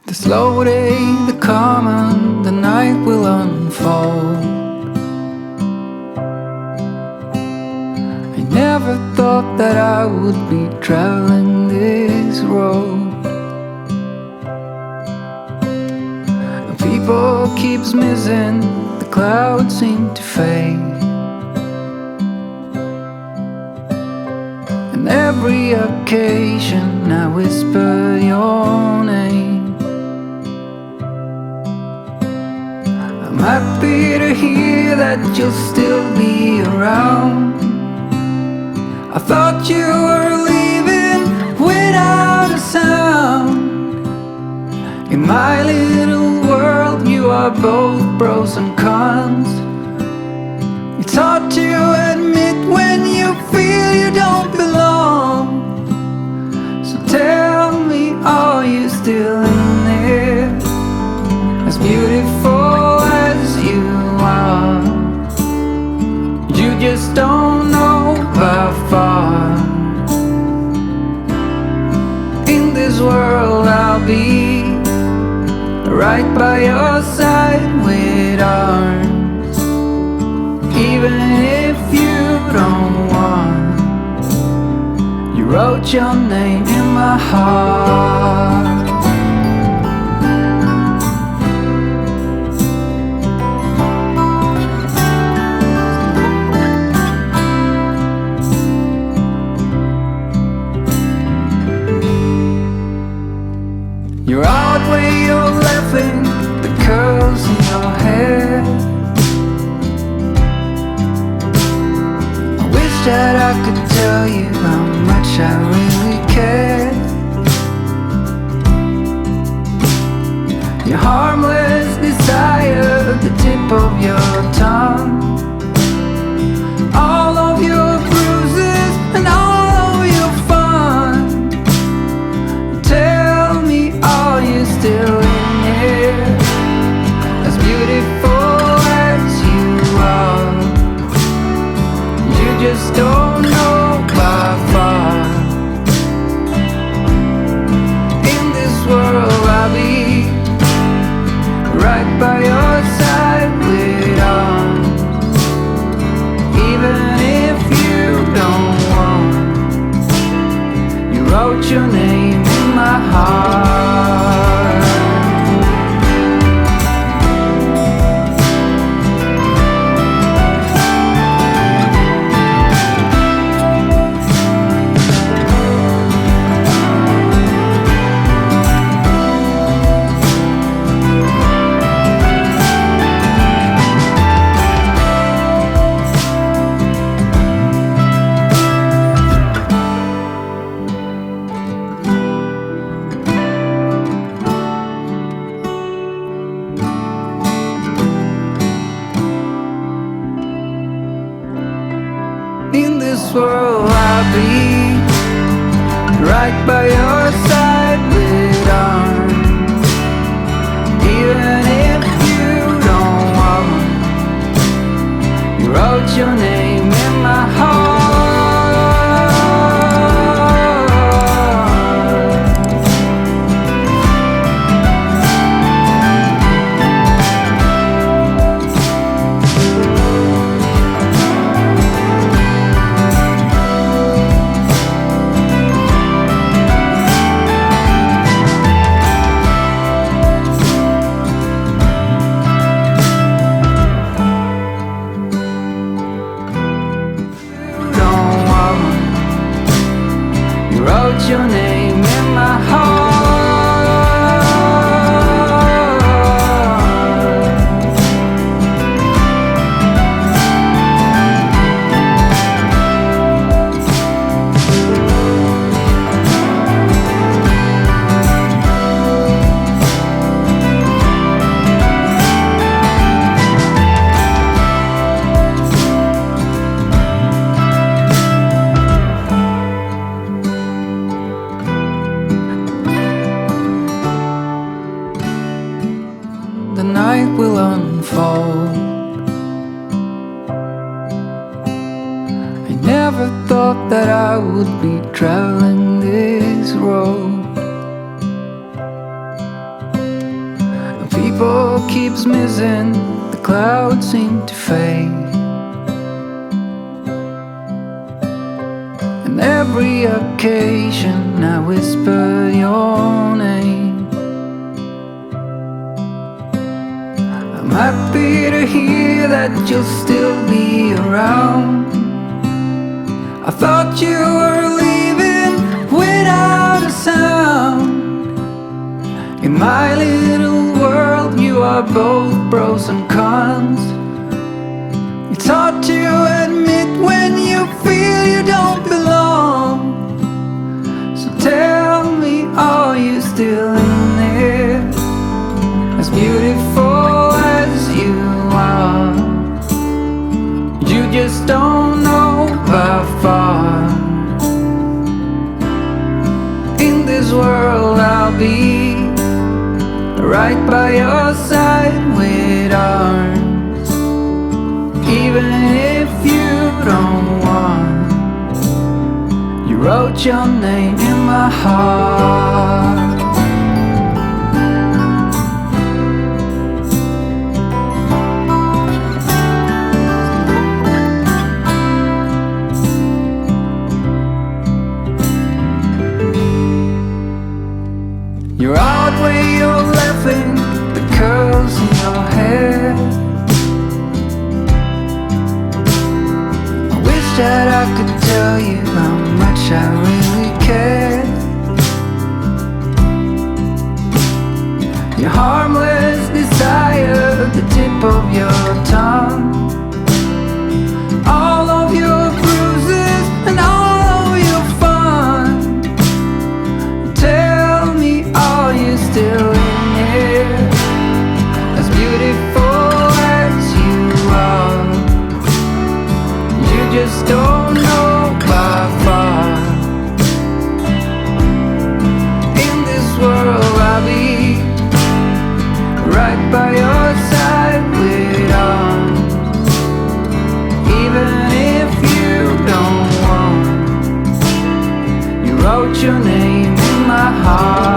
The slow day, the calm, and the night will unfold. I never thought that I would be traveling this road. People keeps missing, the clouds seem to fade, and every occasion I whisper your name. I'm happy to hear that you'll still be around. I thought you were leaving without a sound. In my little world, you are both pros and cons. It's hard to admit when you feel you don't belong. So tell me, are you still in there? As beautiful as you are, you just don't know how far. In this world I'll be right by your side with arms, even if you don't want. You wrote your name in my heart. You're out where you're laughing, the curls in your hair. I wish that I could tell you how much I really care. Your harmless desire, the tip of your tongue, all of your bruises and all of your fun. Tell me, are you still in here? As beautiful as you are, you just don't know how far. In this world I'll be right by your side with arms, even if you don't want. You wrote your name in my heart. In this world I'll be right by your side with arms, even if you don't want. You wrote your name in my heart. Wrote your name in my heart. The night will unfold. I never thought that I would be traveling this road. purple keeps missing, the clouds seem to fade. And every occasion I whisper your name. I'm happy to hear that you'll still be around. I thought you were leaving without a sound. In my little world, you are both pros and cons. It's hard to admit when you feel you don't belong. So tell me, are you still in there? As beautiful as you are, you just don't know how far. In this world I'll be right by your side with arms. Even if you don't want, you wrote your name in my heart. You're out where you're laughing, the curls in your hair. I wish that I could tell you how much I really care. Your harmless desire, the tip of your tongue, all of your bruises and all of your fun. Tell me, are you still in here? As beautiful as you are, you just don't know by far. In this world I'll be right by your side with arms. Even if you don't want, you wrote your name in my heart.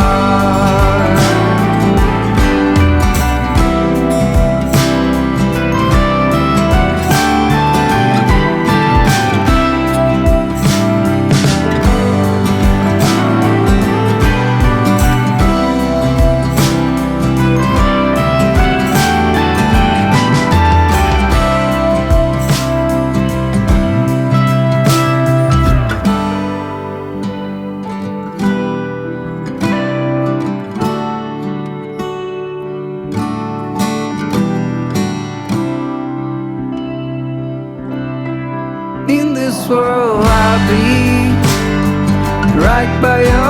In this world I'll be right by your